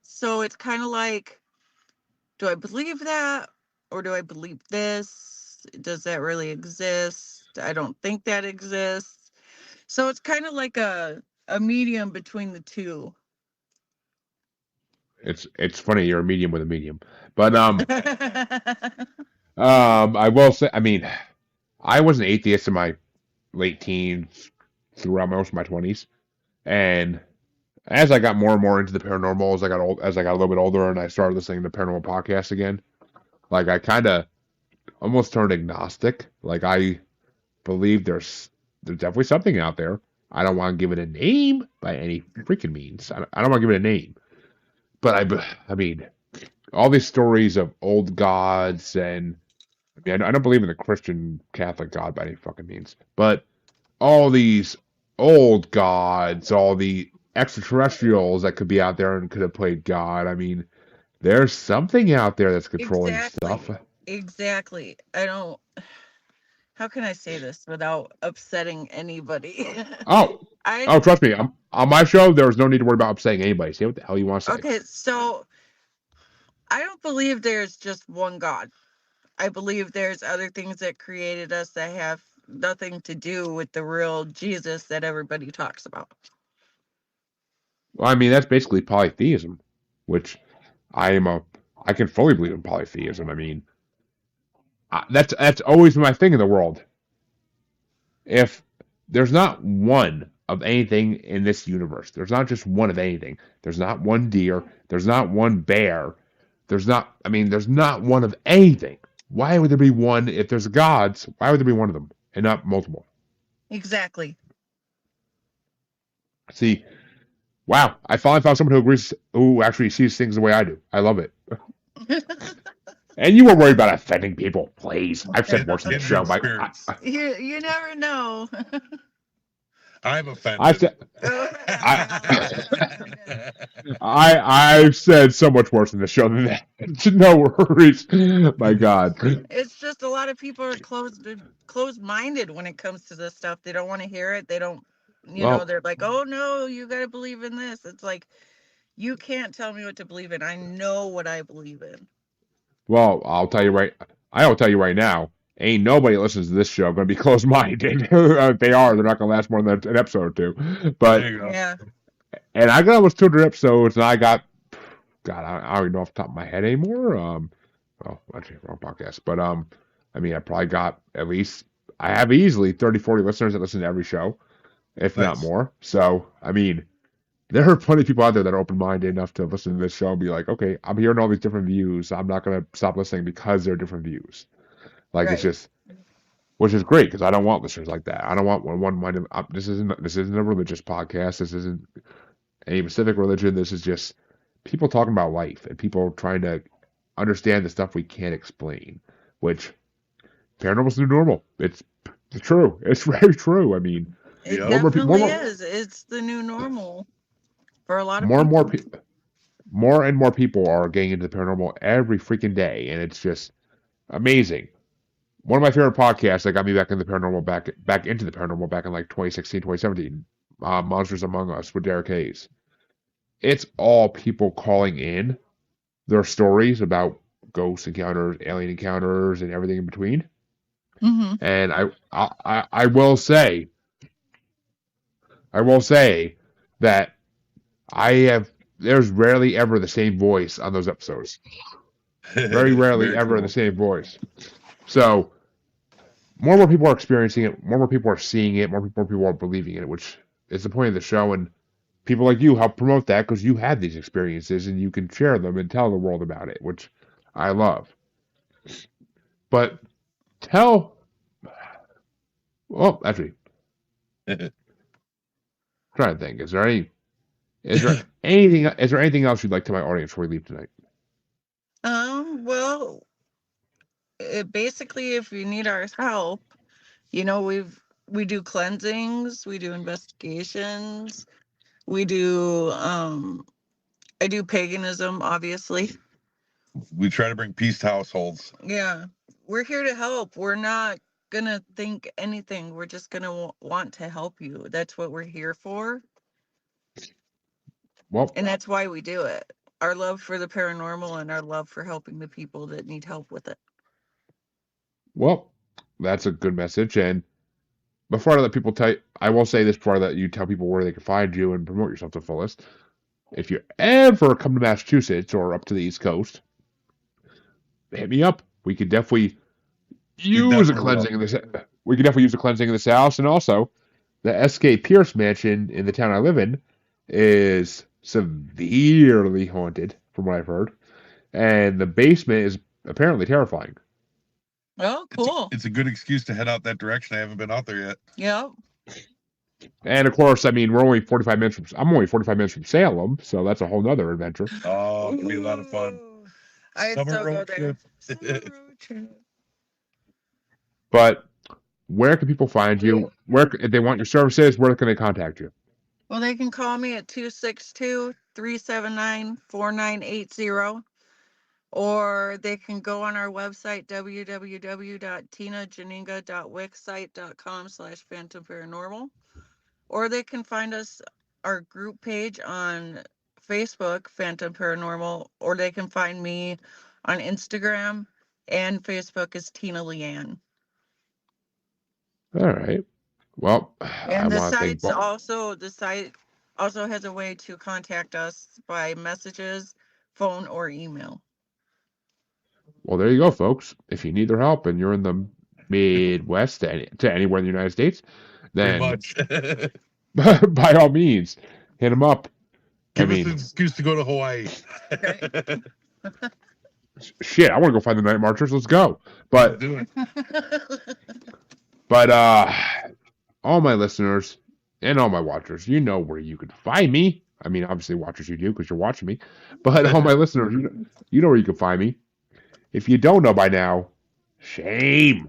So it's kind of like, do I believe that or do I believe this? Does that really exist? I don't think that exists. So it's kind of like a medium between the two. It's funny you're a medium with a medium, but I will say, I mean, I was an atheist in my late teens, throughout most of my 20s, and as I got more and more into the paranormal, as I got a little bit older, and I started listening to paranormal podcasts again, like I kind of almost turned agnostic. Like I believe there's definitely something out there. I don't want to give it a name by any freaking means. I don't want to give it a name, but I mean, all these stories of old gods, and I mean, I don't believe in the Christian Catholic God by any fucking means, but all these old gods, all the extraterrestrials that could be out there and could have played God. I mean, there's something out there that's controlling stuff. Exactly. Exactly. I don't, how can I say this without upsetting anybody? Oh, I, oh, trust me, on my show, there's no need to worry about upsetting anybody. Say what the hell you want to say. okay, so I don't believe there's just one God. I believe there's other things that created us that have nothing to do with the real Jesus that everybody talks about. Well, I mean, that's basically polytheism, which I am a, I can fully believe in polytheism. I mean, that's always been my thing in the world. If there's not one of anything in this universe, there's not just one of anything. There's not one deer. There's not one bear. there's not one of anything. Why would there be one if there's gods? Why would there be one of them and not multiple? Exactly. See, wow, I finally found someone who actually sees things the way I do. I love it. And you were worried about offending people, please. I've said worse in the show. You never know. I'm offended. I've said, I've said so much worse in the show than that. No worries. My God. It's just a lot of people are closed-minded when it comes to this stuff. They don't want to hear it. They don't, they're like, oh no, you got to believe in this. It's like, you can't tell me what to believe in. I know what I believe in. Well, I'll tell you right now, ain't nobody that listens to this show going to be closed-minded. If they are, they're not going to last more than an episode or two. But yeah. And I got almost 200 episodes, and I got, God, I don't even know off the top of my head anymore. Well, actually, wrong podcast. But I probably got I have easily 30, 40 listeners that listen to every show, if not more. So, there are plenty of people out there that are open-minded enough to listen to this show and be like, okay, I'm hearing all these different views. I'm not going to stop listening because they're different views. Like, It's just, which is great because I don't want listeners like that. I don't want one-minded. This isn't a religious podcast. This isn't any specific religion. This is just people talking about life and people trying to understand the stuff we can't explain, which paranormal's new normal. It's true. It's very true. It definitely is. It's the new normal for a lot of people. More and more people are getting into the paranormal every freaking day, and it's just amazing. One of my favorite podcasts that got me back into the paranormal, back in like 2016, 2017, Monsters Among Us with Derek Hayes. It's all people calling in their stories about ghost encounters, alien encounters, and everything in between. Mm-hmm. And I will say that there's rarely ever the same voice on those episodes. Very rarely ever the same voice. So more and more people are experiencing it, more and more people are seeing it, more and more people are believing in it, which is the point of the show. And people like you help promote that because you had these experiences and you can share them and tell the world about it, which I love. But actually, trying to think, is there anything else you'd like to my audience before we leave tonight? Well, basically, if you need our help, we do cleansings, we do investigations, we do I do paganism, obviously. We try to bring peace to households. Yeah, we're here to help. We're not gonna think anything. We're just gonna want to help you. That's what we're here for. Well, and that's why we do it. Our love for the paranormal and our love for helping the people that need help with it. Well, that's a good message. And before I let people I will say this before I let you tell people where they can find you and promote yourself to the fullest. If you ever come to Massachusetts or up to the East Coast, hit me up. We could definitely use a cleansing in this. We could definitely use a cleansing in this house, and also the S.K. Pierce Mansion in the town I live in is severely haunted, from what I've heard, and the basement is apparently terrifying. Oh, cool! It's a good excuse to head out that direction. I haven't been out there yet. Yep. And of course, we're only 45 minutes from. I'm only 45 minutes from Salem, so that's a whole nother adventure. Oh, it'll be a lot of fun. I'd still go there. Summer road trip. But where can people find you? Where, if they want your services, where can they contact you? Well, they can call me at 262-379-4980, or they can go on our website, www.tinajaninga.wixsite.com/Phantom Paranormal, or they can find our group page on Facebook, Phantom Paranormal, or they can find me on Instagram and Facebook as Tina Leanne. All right. Well, and the site also has a way to contact us by messages, phone, or email. Well, there you go, folks. If you need their help and you're in the Midwest to anywhere in the United States, then by all means, hit them up. Give us an excuse to go to Hawaii. Shit, I want to go find the Night Marchers. Let's go. Let's But do it. but all my listeners and all my watchers, you know where you can find me. I mean, obviously, watchers you do because you're watching me. But all my listeners, you know where you can find me. If you don't know by now, shame.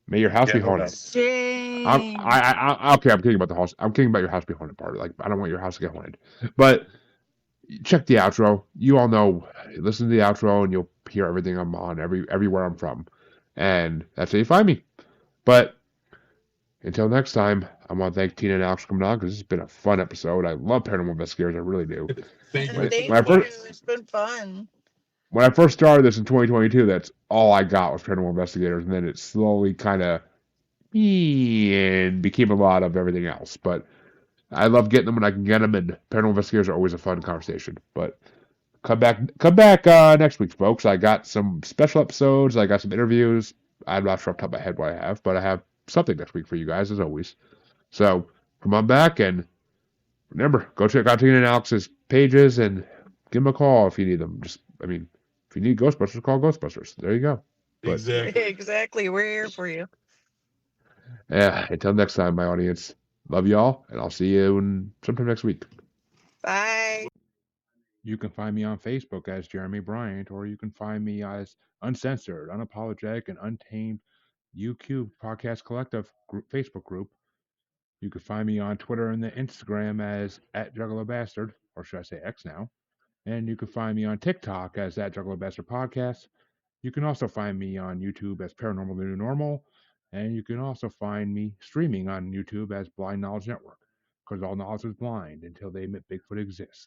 May your house Yeah, be no haunted. doubt. Shame. Okay, I'm kidding about the house. I'm kidding about your house being haunted part. Like, I don't want your house to get haunted. But check the outro. You all know. Listen to the outro, and you'll hear everything I'm on, everywhere I'm from, and that's how you find me. But until next time, I want to thank Tina and Alex for coming on because this has been a fun episode. I love Paranormal Investigators. I really do. Thank you. When, Thank when I you. first It's been fun. when I first started this in 2022, that's all I got was Paranormal Investigators, and then it slowly kind of and became a lot of everything else. But I love getting them when I can get them, and Paranormal Investigators are always a fun conversation. But come back next week, folks. I got some special episodes. I got some interviews. I'm not sure off the top of my head what I have, but I have something next week for you guys as always. So come on back and remember, go check out Tina and Alex's pages and give them a call if you need them. If you need Ghostbusters, call Ghostbusters. There you go. But Exactly. Exactly. We're here for you. yeah, until next time, my audience, love y'all, and I'll see you sometime next week. Bye. You can find me on Facebook as Jeremy Bryant, or you can find me as Uncensored, Unapologetic, and Untamed UQ Podcast Collective Facebook group. You can find me on Twitter and the Instagram as @JuggaloBastard, or should I say X now. And you can find me on TikTok as @JuggaloBastard Podcast. You can also find me on YouTube as Paranormal The New Normal. And you can also find me streaming on YouTube as Blind Knowledge Network, because all knowledge is blind until they admit Bigfoot exists.